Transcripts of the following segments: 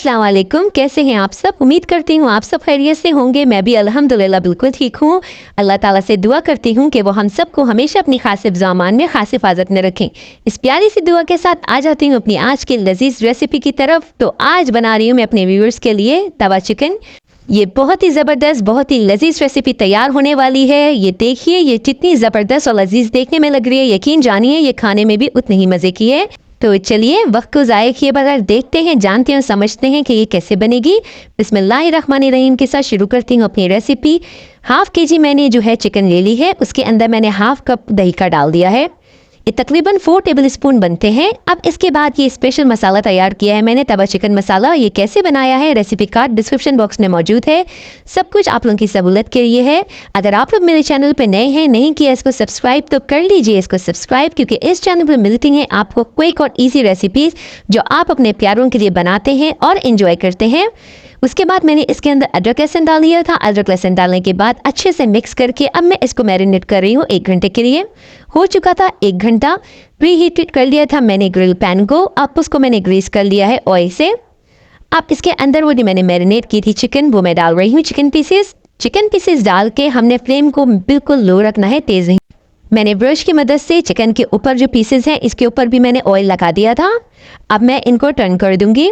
अस्सलाम वालेकुम, कैसे हैं आप सब। उम्मीद करती हूँ आप सब खैरियत से होंगे। मैं भी अल्हम्दुलिल्लाह बिल्कुल ठीक हूँ। अल्लाह ताला से दुआ करती हूँ कि वो हम सबको हमेशा अपनी खास हिफ़्ज़-ओ-अमान में खास हिफाजत में रखें। इस प्यारी सी दुआ के साथ आ जाती हूँ अपनी आज की लजीज रेसिपी की तरफ। तो आज बना रही हूँ मैं अपने व्यूअर्स के लिए तवा चिकन। ये बहुत ही ज़बरदस्त, बहुत ही लजीज रेसिपी तैयार होने वाली है। ये देखिए, ये जितनी ज़बरदस्त और लजीज देखने में लग रही है, यकीन जानिए ये खाने में भी उतनी ही मज़े की है। तो चलिए वक्त को ज़ाया किए बगैर देखते हैं, जानते हैं, समझते हैं कि ये कैसे बनेगी। बिस्मिल्लाहिर्रहमानिर्रहीम के साथ शुरू करती हूँ अपनी रेसिपी। हाफ़ केजी मैंने जो है चिकन ले ली है, उसके अंदर मैंने हाफ़ कप दही का डाल दिया है। ये तकरीबन 4 टेबलस्पून बनते हैं। अब इसके बाद ये स्पेशल मसाला तैयार किया है मैंने, तवा चिकन मसाला। ये कैसे बनाया है रेसिपी कार्ड डिस्क्रिप्शन बॉक्स में मौजूद है। सब कुछ आप लोगों की सहूलत के लिए है। अगर आप लोग मेरे चैनल पे नए हैं, नहीं किया इसको सब्सक्राइब, तो कर लीजिए इसको सब्सक्राइब, क्योंकि इस चैनल पर मिलती हैं आपको क्विक और ईजी रेसिपीज़ जो आप अपने प्यारों के लिए बनाते हैं और इन्जॉय करते हैं। उसके बाद मैंने इसके अंदर अदरक लहसुन डाल दिया था। अदरक लहसुन डालने के बाद अच्छे से मिक्स करके अब मैं इसको मैरिनेट कर रही हूँ 1 घंटे के लिए। हो चुका था 1 घंटा। प्री हीटेड कर लिया था मैंने ग्रिल पैन को। अब उसको मैंने ग्रीस कर लिया है ऑयल से। अब इसके अंदर वो जो मैंने मैरिनेट की थी चिकन, वो मैं डाल रही हूँ चिकन पीसेस डाल के हमने फ्लेम को बिल्कुल लो रखना है, तेज़ नहीं। मैंने ब्रश की मदद से चिकन के ऊपर जो पीसेस हैं इसके ऊपर भी मैंने ऑयल लगा दिया था। अब मैं इनको टर्न कर दूंगी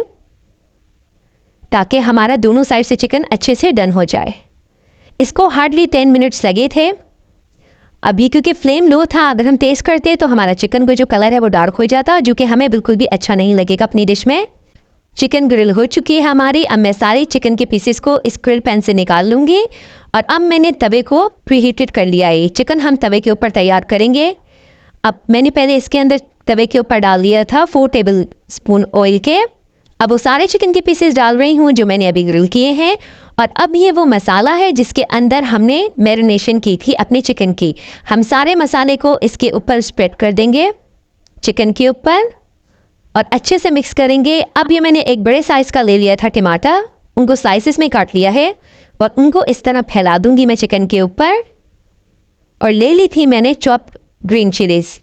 ताकि हमारा दोनों साइड से चिकन अच्छे से डन हो जाए। इसको हार्डली 10 मिनट्स लगे थे। अभी क्योंकि फ्लेम लो था, अगर हम तेज़ करते तो हमारा चिकन का जो कलर है वो डार्क हो जाता, जो कि हमें बिल्कुल भी अच्छा नहीं लगेगा अपनी डिश में। चिकन ग्रिल हो चुकी है हमारी। अब मैं सारे चिकन के पीसेस को इस ग्रिल पैन से निकाल लूँगी। और अब मैंने तवे को प्री हीटेड कर लिया है। चिकन हम तवे के ऊपर तैयार करेंगे। अब मैंने पहले इसके अंदर तवे के ऊपर डाल दिया था 4 टेबल स्पून ऑयल के। अब वो सारे चिकन के पीसेस डाल रही हूँ जो मैंने अभी ग्रिल किए हैं। और अब ये वो मसाला है जिसके अंदर हमने मैरिनेशन की थी अपने चिकन की। हम सारे मसाले को इसके ऊपर स्प्रेड कर देंगे चिकन के ऊपर और अच्छे से मिक्स करेंगे। अब ये मैंने एक बड़े साइज़ का ले लिया था टमाटर, उनको स्लाइसेस में काट लिया है और उनको इस तरह फैला दूंगी मैं चिकन के ऊपर। और ले ली थी मैंने चॉप ग्रीन चिलीज़,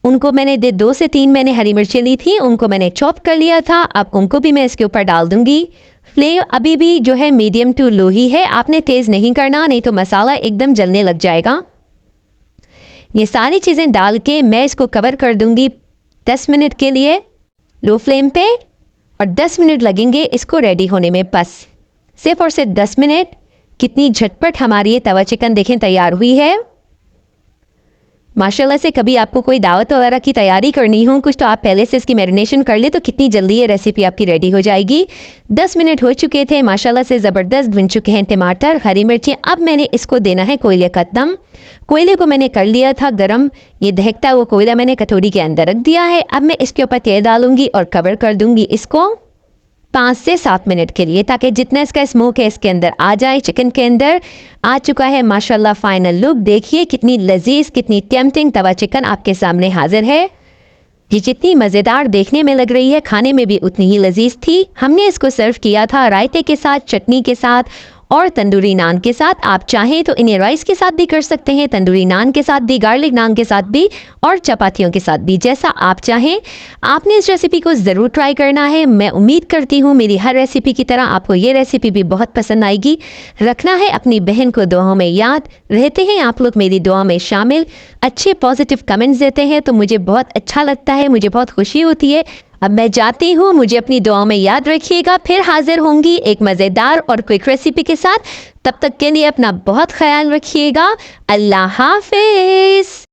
उनको मैंने 2 से 3 मैंने हरी मिर्चें ली थी, उनको मैंने चॉप कर लिया था। अब उनको भी मैं इसके ऊपर डाल दूंगी। फ्लेम अभी भी जो है मीडियम टू लो ही है, आपने तेज़ नहीं करना, नहीं तो मसाला एकदम जलने लग जाएगा। ये सारी चीज़ें डाल के मैं इसको कवर कर दूंगी 10 मिनट के लिए लो फ्लेम पे। और 10 मिनट लगेंगे इसको रेडी होने में, बस सिर्फ और सिर्फ 10 मिनट। कितनी झटपट हमारी ये तवा चिकन देखें तैयार हुई है माशाल्लाह से। कभी आपको कोई दावत वगैरह की तैयारी करनी हो कुछ, तो आप पहले से इसकी मैरिनेशन कर ले तो कितनी जल्दी ये रेसिपी आपकी रेडी हो जाएगी। 10 मिनट हो चुके थे माशाल्लाह से, ज़बरदस्त बन चुके हैं टमाटर, हरी मिर्ची। अब मैंने इसको देना है कोयले का दम। कोयले को मैंने कर लिया था गरम। ये दहकता हुआ कोयला मैंने कटोरी के अंदर रख दिया है। अब मैं इसके ऊपर तेल डालूंगी और कवर कर दूंगी इसको 5 से 7 मिनट के लिए, ताकि जितना इसका स्मोक है इसके अंदर आ जाए। चिकन के अंदर आ चुका है माशाल्लाह फाइनल लुक। देखिए कितनी लजीज, कितनी टेम्पटिंग तवा चिकन आपके सामने हाजिर है। ये जितनी मज़ेदार देखने में लग रही है, खाने में भी उतनी ही लजीज थी। हमने इसको सर्व किया था रायते के साथ, चटनी के साथ और तंदूरी नान के साथ। आप चाहें तो इन्हें राइस के साथ भी कर सकते हैं, तंदूरी नान के साथ भी, गार्लिक नान के साथ भी और चपातियों के साथ भी, जैसा आप चाहें। आपने इस रेसिपी को ज़रूर ट्राई करना है। मैं उम्मीद करती हूँ मेरी हर रेसिपी की तरह आपको ये रेसिपी भी बहुत पसंद आएगी। रखना है अपनी बहन को दुआओं में याद। रहते हैं आप लोग मेरी दुआ में शामिल, अच्छे पॉजिटिव कमेंट्स देते हैं तो मुझे बहुत अच्छा लगता है, मुझे बहुत खुशी होती है। अब मैं जाती हूँ, मुझे अपनी दुआओं में याद रखिएगा। फिर हाजिर होंगी एक मज़ेदार और क्विक रेसिपी के साथ। तब तक के लिए अपना बहुत ख्याल रखिएगा। अल्लाह हाफिज़।